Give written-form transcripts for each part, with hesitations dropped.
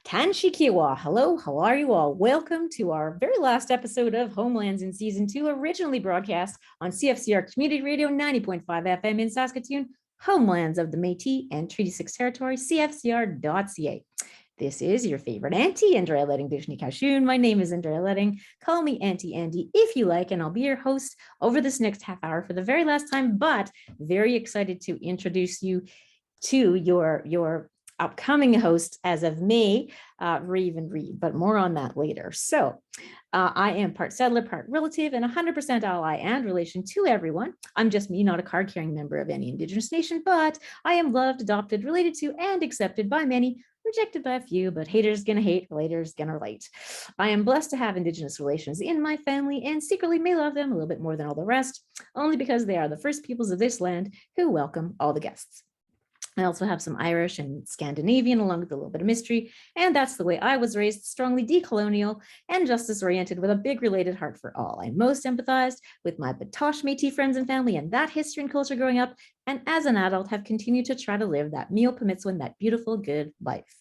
Tanshikiwa, hello, how are you all? Welcome to our very last episode of Homelands in Season 2, originally broadcast on CFCR Community Radio 90.5 FM in Saskatoon, Homelands of the Métis and Treaty 6 Territory, CFCR.ca. This is your favorite auntie, Andrea Letting Dishni Kashun. My name is Andrea Letting. Call me Auntie Andy if you like, and I'll be your host over this next half hour for the very last time, but very excited to introduce you to your upcoming host as of May, Reid, but more on that later. So I am part settler, part relative, and 100% ally and relation to everyone. I'm just me, not a card-carrying member of any Indigenous nation, but I am loved, adopted, related to, and accepted by many, rejected by a few, but haters gonna hate, relators gonna relate. I am blessed to have Indigenous relations in my family and secretly may love them a little bit more than all the rest, only because they are the first peoples of this land who welcome all the guests. I also have some Irish and Scandinavian along with a little bit of mystery, and that's the way I was raised, strongly decolonial and justice-oriented with a big related heart for all. I most empathized with my Batoche Métis friends and family and that history and culture growing up, and as an adult have continued to try to live that meal Peninsula, that beautiful, good life.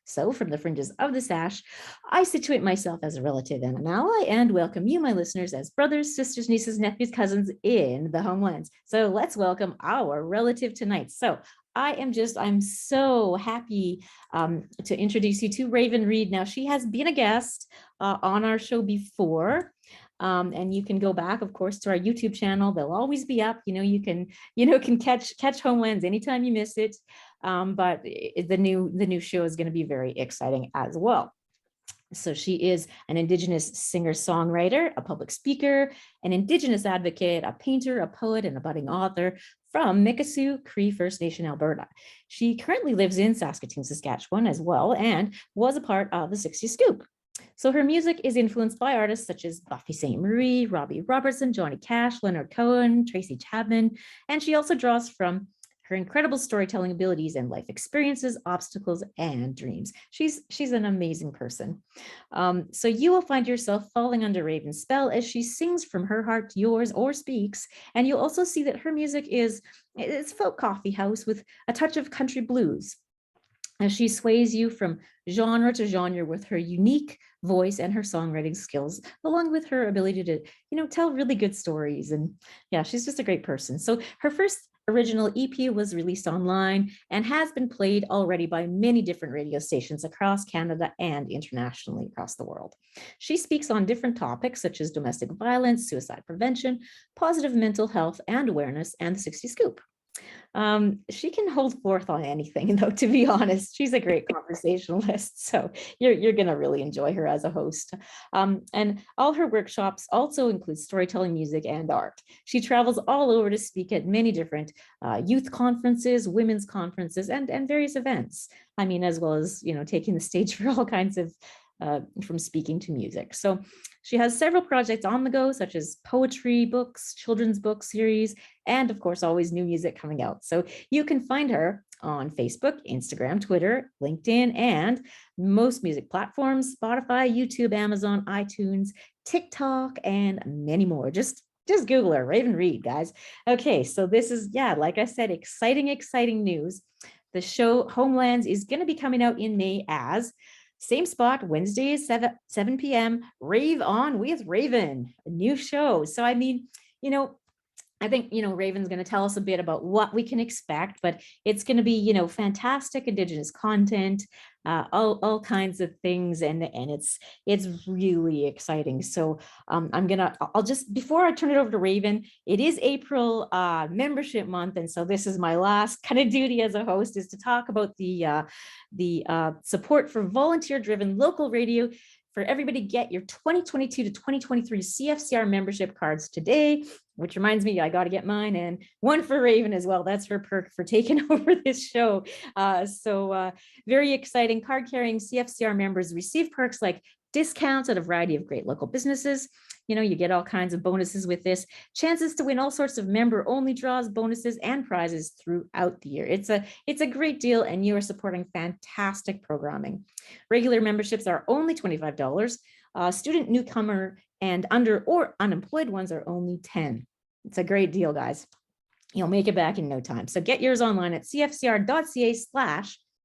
So from the fringes of the sash, I situate myself as a relative and an ally and welcome you, my listeners, as brothers, sisters, nieces, nephews, cousins in the homelands. So let's welcome our relative tonight. So I'm so happy to introduce you to Raven Reid. Now, she has been a guest on our show before. And you can go back, of course, to our YouTube channel. They'll always be up. You can catch Homelands anytime you miss it. But the new show is going to be very exciting as well. So she is an Indigenous singer-songwriter, a public speaker, an Indigenous advocate, a painter, a poet, and a budding author from Mikisew Cree First Nation, Alberta. She currently lives in Saskatoon, Saskatchewan as well, and was a part of the 60's Scoop. So her music is influenced by artists such as Buffy St. Marie, Robbie Robertson, Johnny Cash, Leonard Cohen, Tracy Chapman, and she also draws from her incredible storytelling abilities and life experiences, obstacles, and dreams. She's an amazing person. So you will find yourself falling under Raven's spell as she sings from her heart to yours or speaks. And you'll also see that her music it's folk coffee house with a touch of country blues, as she sways you from genre to genre with her unique voice and her songwriting skills, along with her ability to, tell really good stories. And yeah, she's just a great person. So her first original EP was released online and has been played already by many different radio stations across Canada and internationally across the world. She speaks on different topics such as domestic violence, suicide prevention, positive mental health and awareness, and the 60 Scoop. She can hold forth on anything, though, to be honest. She's a great conversationalist, so you're going to really enjoy her as a host. And all her workshops also include storytelling, music, and art. She travels all over to speak at many different youth conferences, women's conferences, and various events. I mean, as well as, taking the stage for all kinds of from speaking to music. So she has several projects on the go, such as poetry books, children's book series, and of course, always new music coming out. So you can find her on Facebook, Instagram, Twitter, LinkedIn, and most music platforms, Spotify, YouTube, Amazon, iTunes, TikTok, and many more. Just Google her, Raven Reid, guys. Okay, so this is, like I said, exciting news. The show Homelands is going to be coming out in May as same spot, Wednesdays, 7 p.m. Rave On with Raven, a new show. So, I mean, I think, Raven's going to tell us a bit about what we can expect, but it's going to be, fantastic Indigenous content, all kinds of things. And it's really exciting. So I'll just, before I turn it over to Raven, it is April membership month. And so this is my last kind of duty as a host, is to talk about the support for volunteer-driven local radio. For everybody, get your 2022 to 2023 CFCR membership cards today, which reminds me, I got to get mine, and one for Raven as well. That's her perk for taking over this show. So very exciting. Card-carrying CFCR members receive perks like discounts at a variety of great local businesses. You get all kinds of bonuses with this, chances to win all sorts of member-only draws, bonuses, and prizes throughout the year. It's a great deal, and you are supporting fantastic programming. Regular memberships are only $25. Student, newcomer, and under or unemployed ones are only $10. It's a great deal, guys. You'll make it back in no time. So get yours online at cfcr.ca/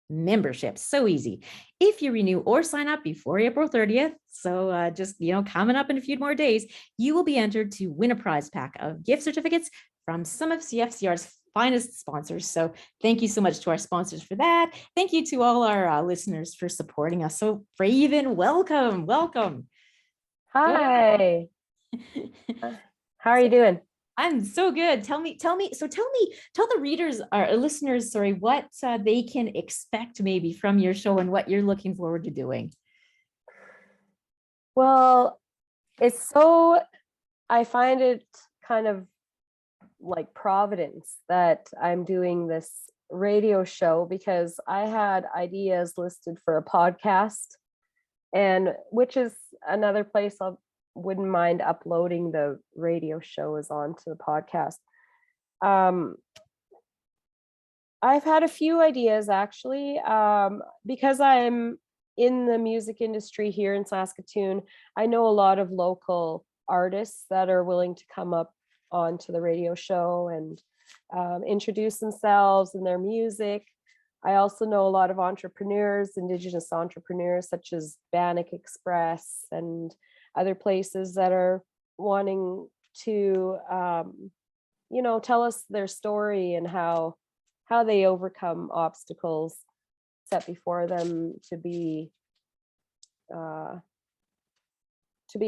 membership. So easy. If you renew or sign up before April 30th, so just, coming up in a few more days, you will be entered to win a prize pack of gift certificates from some of CFCR's finest sponsors. So thank you so much to our sponsors for that. Thank you to all our listeners for supporting us. So Raven, welcome. Hi. How are you doing? I'm so good. Tell the readers, our listeners, sorry, what they can expect maybe from your show and what you're looking forward to doing. Well, I find it kind of like providence that I'm doing this radio show, because I had ideas listed for a podcast, and which is another place I wouldn't mind uploading the radio show is onto the podcast. I've had a few ideas actually, because I'm in the music industry here in Saskatoon. I know a lot of local artists that are willing to come up onto the radio show and introduce themselves and their music. I also know a lot of entrepreneurs, Indigenous entrepreneurs, such as Bannock Express and other places that are wanting to, tell us their story and how they overcome obstacles set before them to be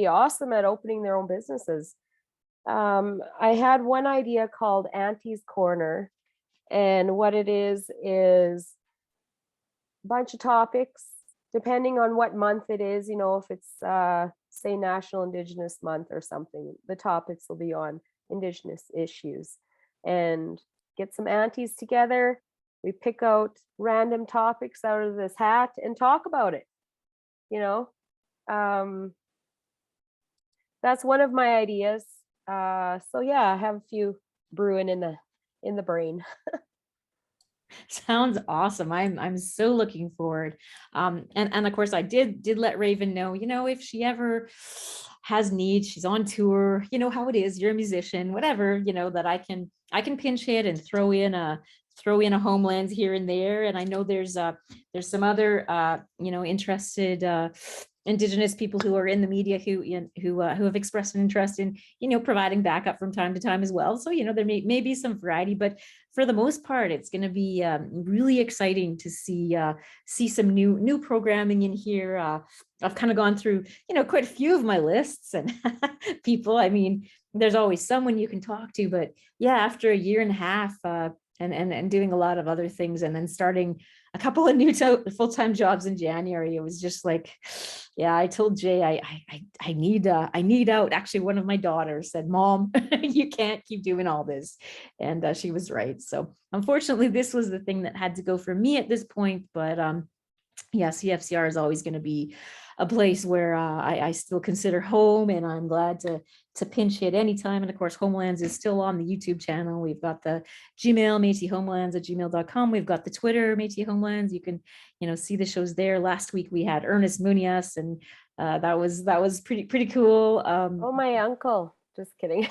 awesome at opening their own businesses. I had one idea called Auntie's Corner, and what it is a bunch of topics depending on what month it is. If it's say National Indigenous Month or something, the topics will be on Indigenous issues, and get some aunties together. We pick out random topics out of this hat and talk about it. That's one of my ideas. So yeah, I have a few brewing in the brain. Sounds awesome. I'm so looking forward. And of course I did let Raven know, if she ever has needs, she's on tour, how it is, you're a musician, whatever, that I can pinch hit and throw in a Homelands here and there. And I know there's some other interested Indigenous people who are in the media who have expressed an interest in providing backup from time to time as well. So there may be some variety, but for the most part, it's going to be really exciting to see some new programming in here. I've kind of gone through quite a few of my lists and people. I mean, there's always someone you can talk to, but yeah, after a year and a half and doing a lot of other things, and then starting a couple of new full-time jobs in January, it was just like, yeah, I told Jay, I need out. Actually, one of my daughters said, "Mom, you can't keep doing all this." And she was right. So unfortunately, this was the thing that had to go for me at this point. But yeah, CFCR is always going to be a place where I still consider home, and I'm glad to pinch hit anytime. And of course, Homelands is still on the YouTube channel. We've got the Gmail, métishomelands@gmail.com. We've got the Twitter, Métis Homelands. You can, see the shows there. Last week we had Ernest Munoz, and that was pretty cool. Oh, my uncle. Just kidding.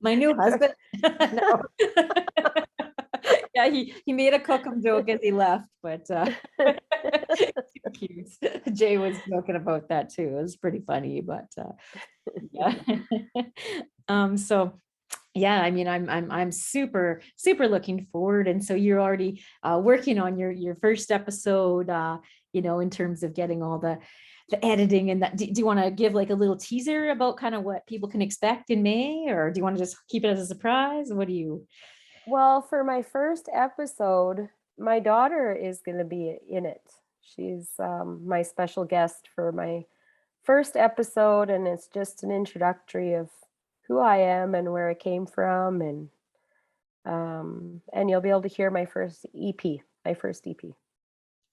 My new husband. No. Yeah, he made a cookum joke as he left, but cute. Jay was joking about that too. It was pretty funny, but yeah. So yeah, I mean, I'm super looking forward, and so you're already working on your first episode, in terms of getting all the editing and that. Do you want to give like a little teaser about kind of what people can expect in May, or do you want to just keep it as a surprise? What do you? Well, for my first episode, my daughter is going to be in it. She's my special guest for my first episode, and it's just an introductory of who I am and where I came from, and you'll be able to hear my first EP.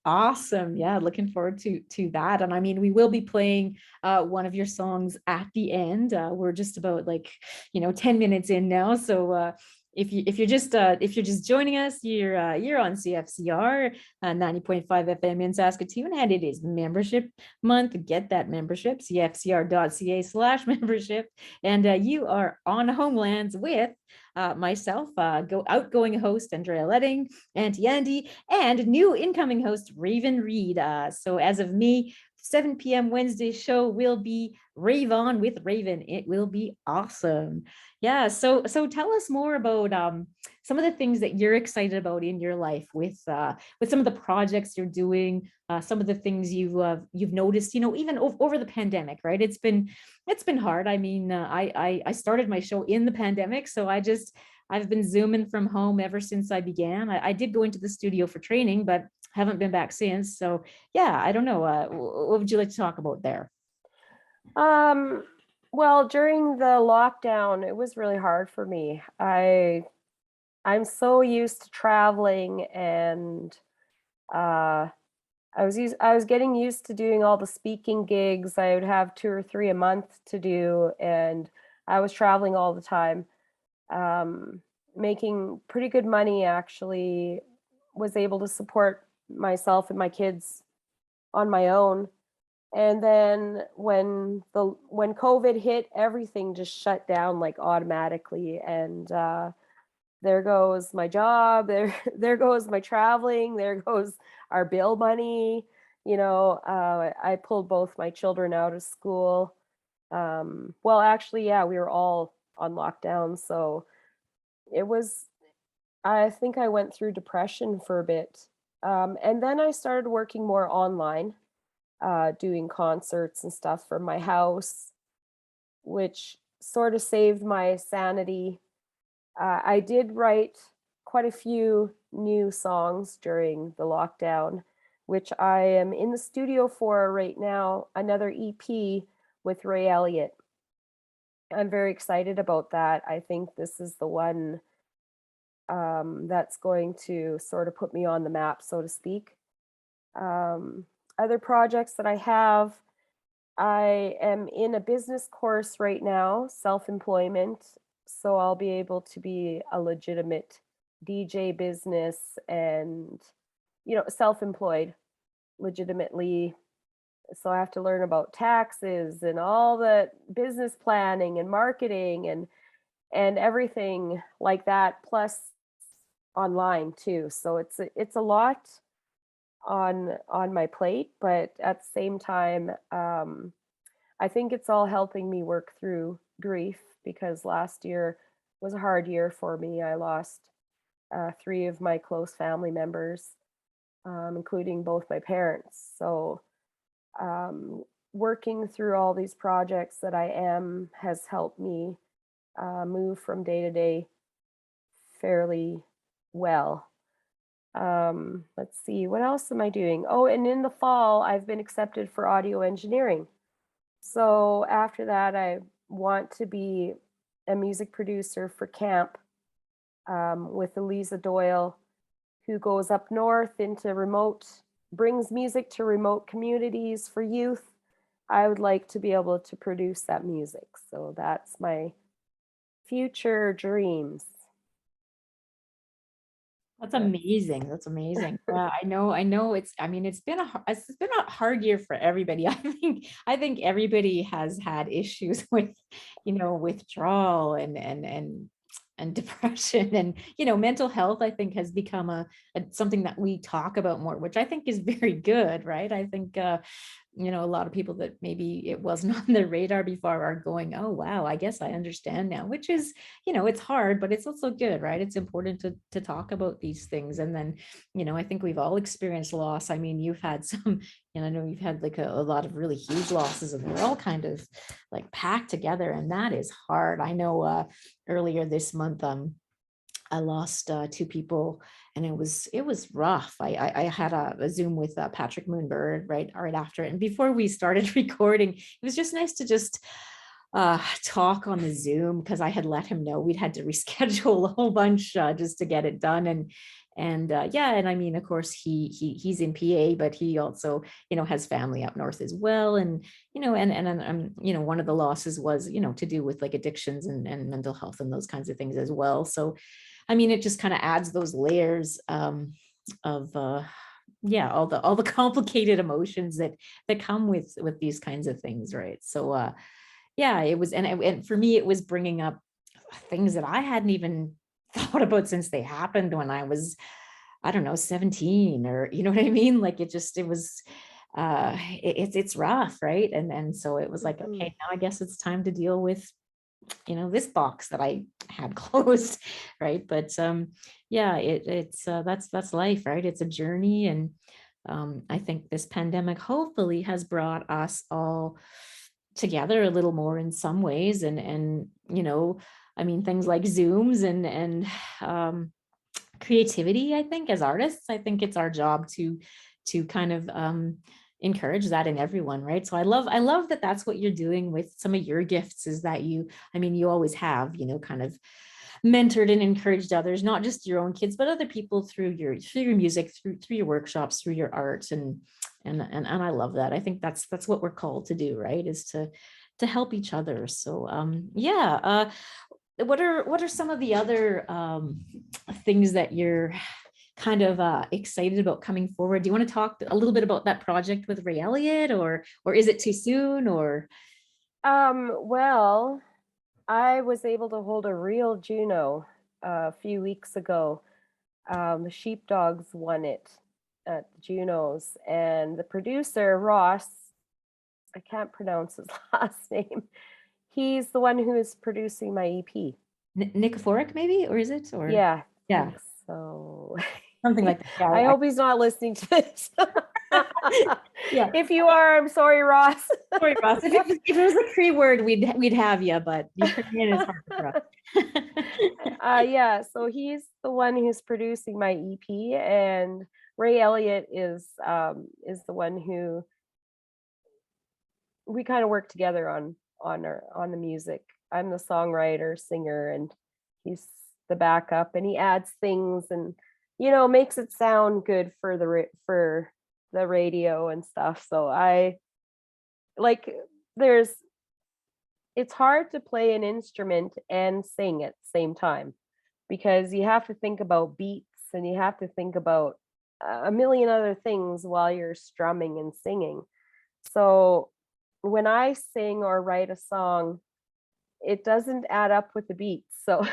Awesome. Yeah, looking forward to that. And I mean, we will be playing one of your songs at the end. We're just about 10 minutes in now. So if you're just joining us, you're on CFCR 90.5 FM in Saskatoon, and it is membership month. Get that membership, cfcr.ca/membership, and you are on Homelands with myself, outgoing host Andrea Letting, Auntie Andy, and new incoming host Reid. So as of me, 7 p.m. Wednesday show will be Rave On with Raven. It will be awesome. Yeah. So tell us more about some of the things that you're excited about in your life with some of the projects you're doing, some of the things you've noticed, even over the pandemic, right? It's been hard. I mean, I started my show in the pandemic, so I've been Zooming from home ever since I began. I did go into the studio for training, but haven't been back since. So yeah, I don't know. What would you like to talk about there? Well, during the lockdown, it was really hard for me. I'm so used to traveling, and I was getting used to doing all the speaking gigs. I would have 2 or 3 a month to do, and I was traveling all the time, making pretty good money actually, was able to support myself and my kids on my own. And then when COVID hit, everything just shut down like automatically, and there goes my job, there goes my traveling, there goes our bill money. I pulled both my children out of school. Well, actually, yeah, we were all on lockdown, so it was. I think I went through depression for a bit, and then I started working more online, doing concerts and stuff from my house, which sort of saved my sanity. I did write quite a few new songs during the lockdown, which I am in the studio for right now, another EP with Ray Elliott. I'm very excited about that. I think this is the one that's going to sort of put me on the map, so to speak. Um, Other projects that I have, I am in a business course right now, self-employment, so I'll be able to be a legitimate DJ business and, self-employed legitimately. So I have to learn about taxes and all the business planning and marketing and everything like that, plus online too. So it's a lot on my plate, but at the same time, I think it's all helping me work through grief, because last year was a hard year for me. I lost 3 of my close family members, including both my parents. So um, working through all these projects that I am has helped me move from day to day fairly well. Let's see, what else am I doing? Oh, and in the fall, I've been accepted for audio engineering. So after that, I want to be a music producer for camp, with Eliza Doyle, who goes up north into brings music to remote communities for youth. I would like to be able to produce that music. So that's my future dreams. That's amazing. That's amazing. Yeah, I know it's been it's been a hard year for everybody. I think everybody has had issues with, withdrawal and depression, and mental health. I think has become a something that we talk about more, which I think is very good, right? I think a lot of people that maybe it wasn't on their radar before are going, oh wow, I guess I understand now, which is, it's hard, but it's also good, right? It's important to talk about these things. And then, I think we've all experienced loss. I mean, you've had some, I know you've had like a lot of really huge losses, and they're all kind of like packed together, and that is hard. I know earlier this month, I lost 2 people, and it was rough. I had a Zoom with Patrick Moonbird right after it, and before we started recording, it was just nice to just talk on the Zoom, because I had let him know we'd had to reschedule a whole bunch just to get it done, yeah, and I mean, of course, he's in PA, but he also, has family up north as well. And, one of the losses was, to do with like addictions and mental health and those kinds of things as well. So, I mean, it just kind of adds those layers of yeah, all the complicated emotions that come with these kinds of things, right? So yeah, it was, and for me, it was bringing up things that I hadn't even thought about since they happened when I was, I don't know, 17, or you know what I mean? Like it was it's rough, right? And so it was like, okay, now I guess it's time to deal with, this box that I had closed, right? But yeah, it's that's life, right? It's a journey. And I think this pandemic hopefully has brought us all together a little more in some ways. And I mean, things like Zooms and creativity. I think as artists, I think it's our job to kind of encourage that in everyone, right? So I love that that's what you're doing with some of your gifts, is that I mean, you always have, kind of mentored and encouraged others, not just your own kids, but other people through your music, through your workshops, through your art. And I love that. I think that's what we're called to do, right? Is to help each other. So yeah. What are some of the other things that you're kind of excited about coming forward? Do you want to talk a little bit about that project with Ray Elliott, or is it too soon? Or Well, I was able to hold a real Juno a few weeks ago. The Sheepdogs won it at the Junos, and the producer, Ross, I can't pronounce his last name. He's the one who is producing my EP. Nikiphoric maybe, or is it? Or Yeah, I yeah, think so. something like that. Yeah, I hope he's not listening to this. yeah. If you are, I'm sorry, Ross. Sorry, Ross. If it was a Cree word, we'd have you, but Ukrainian is hard for us. Yeah, so he's the one who's producing my EP, and Ray Elliott is the one who we kind of work together on the music. I'm the songwriter, singer, and he's the backup, and he adds things and makes it sound good for for the radio and stuff. So I like there's it's hard to play an instrument and sing at the same time, because you have to think about beats and you have to think about a million other things while you're strumming and singing. So when I sing or write a song, it doesn't add up with the beats. So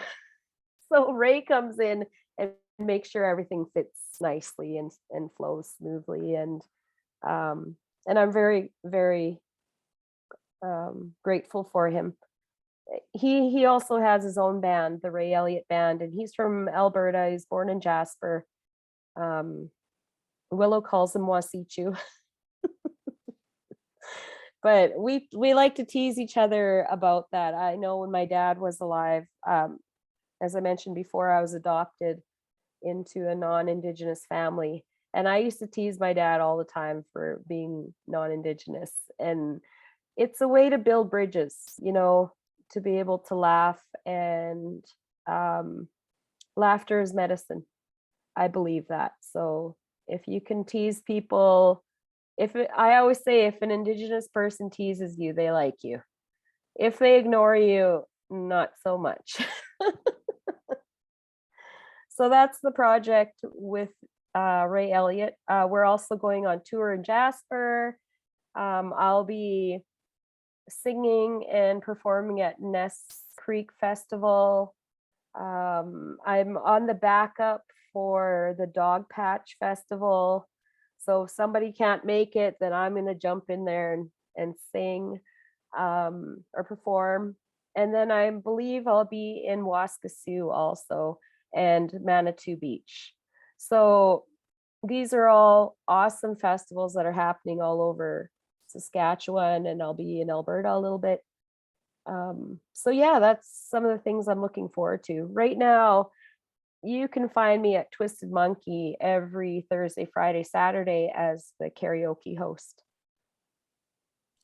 so Ray comes in and makes sure everything fits nicely and flows smoothly. And I'm very, very grateful for him. He also has his own band, the Ray Elliott Band, and he's from Alberta. He's born in Jasper. Um, Willow calls him Wasichu. But we like to tease each other about that. I know when my dad was alive, as I mentioned before, I was adopted into a non-Indigenous family. And I used to tease my dad all the time for being non-Indigenous. And it's a way to build bridges, to be able to laugh. And laughter is medicine. I believe that. So if you can tease people, I always say, if an Indigenous person teases you, they like you. If they ignore you, not so much. So that's the project with Ray Elliott. We're also going on tour in Jasper. I'll be singing and performing at Ness Creek Festival. I'm on the backup for the Dog Patch Festival. So if somebody can't make it, then I'm going to jump in there and sing or perform. And then I believe I'll be in Waskesiu also, and Manitou Beach. So these are all awesome festivals that are happening all over Saskatchewan, and I'll be in Alberta a little bit. So yeah, that's some of the things I'm looking forward to. Right now, you can find me at Twisted Monkey every Thursday, Friday, Saturday as the karaoke host.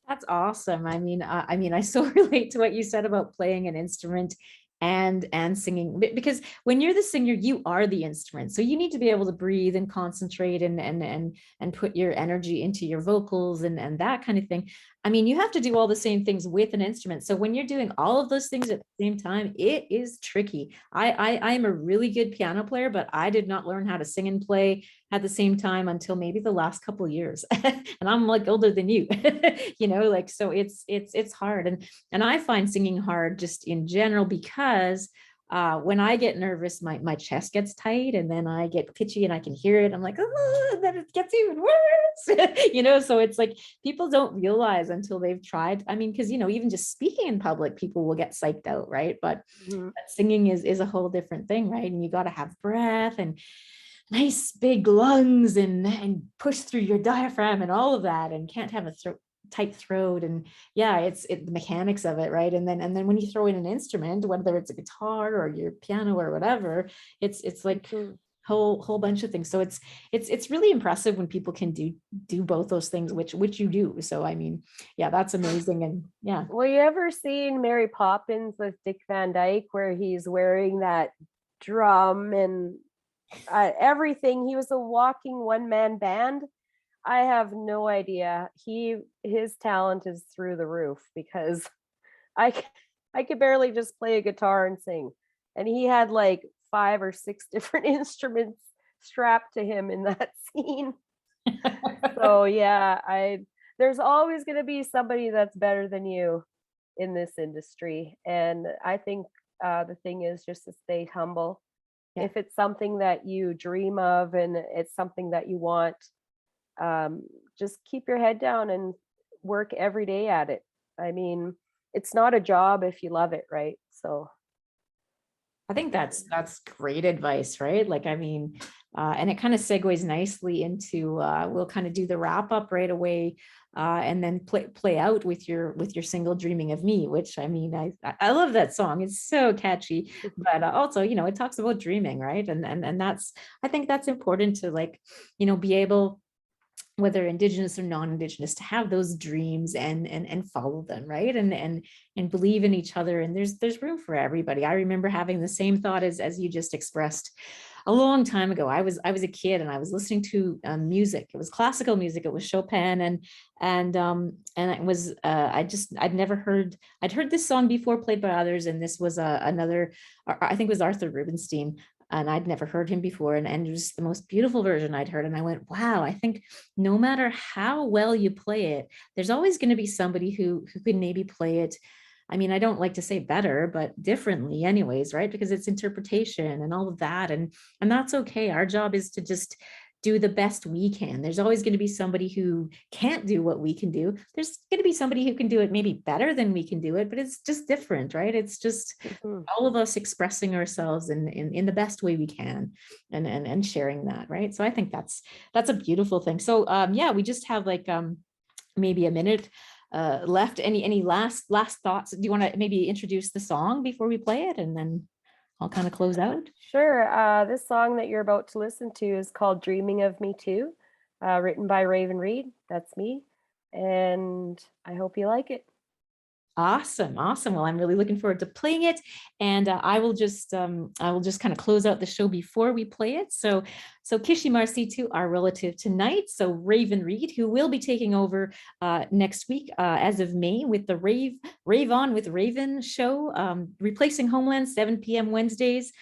That's awesome. I mean, I so relate to what you said about playing an instrument and singing, because when you're the singer, you are the instrument. So you need to be able to breathe and concentrate and put your energy into your vocals and that kind of thing. I mean, you have to do all the same things with an instrument. So when you're doing all of those things at the same time, it is tricky. I'm a really good piano player, but I did not learn how to sing and play at the same time until maybe the last couple of years. And I'm like older than you, like, so it's hard. And I find singing hard just in general, because when I get nervous, my chest gets tight, and then I get pitchy and I can hear it. I'm like, oh, and then it gets even worse. So it's like people don't realize until they've tried. I mean, because, even just speaking in public, people will get psyched out, right? But singing is a whole different thing, right? And you got to have breath and nice big lungs and push through your diaphragm and all of that, and can't have a tight throat. And yeah, it's the mechanics of it, right? And then when you throw in an instrument, whether it's a guitar or your piano or whatever, it's like whole bunch of things. So it's really impressive when people can do both those things, which you do. So I mean, yeah, that's amazing. And yeah. Well, you ever seen Mary Poppins with Dick Van Dyke, where he's wearing that drum and everything? He was a walking one-man band. I have no idea. His talent is through the roof, because I could barely just play a guitar and sing, and he had like 5 or 6 different instruments strapped to him in that scene. So yeah, there's always going to be somebody that's better than you in this industry, and I think the thing is just to stay humble. Yeah. If it's something that you dream of and it's something that you want, just keep your head down and work every day at it. I mean, it's not a job if you love it, right? So I think that's great advice, right? Like, I mean, and it kind of segues nicely into we'll kind of do the wrap up right away, and then play out with your single "Dreaming of Me," which, I mean, I love that song. It's so catchy, but also, it talks about dreaming, right? And that's, I think that's important to, like, be able, whether Indigenous or non-Indigenous, to have those dreams and follow them, right? And believe in each other. And there's room for everybody. I remember having the same thought as you just expressed a long time ago. I was a kid and I was listening to music. It was classical music. It was Chopin, and it was I'd heard this song before played by others, and this was another, I think it was Arthur Rubinstein. And I'd never heard him before. And it was the most beautiful version I'd heard. And I went, wow, I think no matter how well you play it, there's always going to be somebody who can maybe play it. I mean, I don't like to say better, but differently anyways, right? Because it's interpretation and all of that. And that's okay. Our job is to just do the best we can. There's always going to be somebody who can't do what we can do. There's going to be somebody who can do it maybe better than we can do it, but it's just different, right? It's just all of us expressing ourselves in the best way we can, and sharing that, right? So I think that's a beautiful thing. So yeah, we just have like maybe a minute left. Any last thoughts? Do you want to maybe introduce the song before we play it, and then I'll kind of close out? Sure. This song that you're about to listen to is called "Dreaming of Me Too," written by Reid. That's me, and I hope you like it. Awesome. Well, I'm really looking forward to playing it, and I will just kind of close out the show before we play it. So Kishi Marsitu, our relative tonight. So Raven Reid, who will be taking over next week as of May with the Rave On with Raven show, replacing Homelands, 7 p.m. Wednesdays.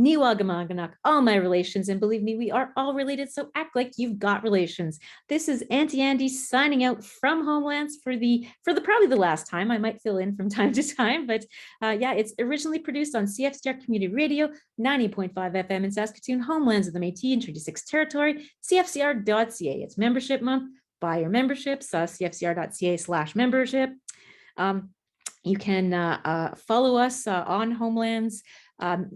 Niwagamaganak, all my relations, and believe me, we are all related, so act like you've got relations. This is Auntie Andy signing out from Homelands for probably the last time. I might fill in from time to time, but yeah, it's originally produced on CFCR Community Radio, 90.5 FM in Saskatoon, Homelands of the Métis and Treaty 6 territory, cfcr.ca. It's membership month. Buy your memberships, cfcr.ca/membership. You can follow us on Homelands.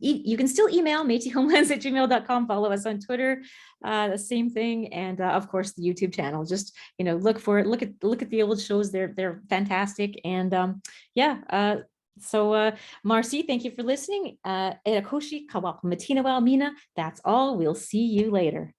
You can still email métishomelands@gmail.com. Follow us on Twitter, the same thing, and of course the YouTube channel. Just look for it. Look at the old shows. They're fantastic, and yeah. So Marcy, thank you for listening. That's all. We'll see you later.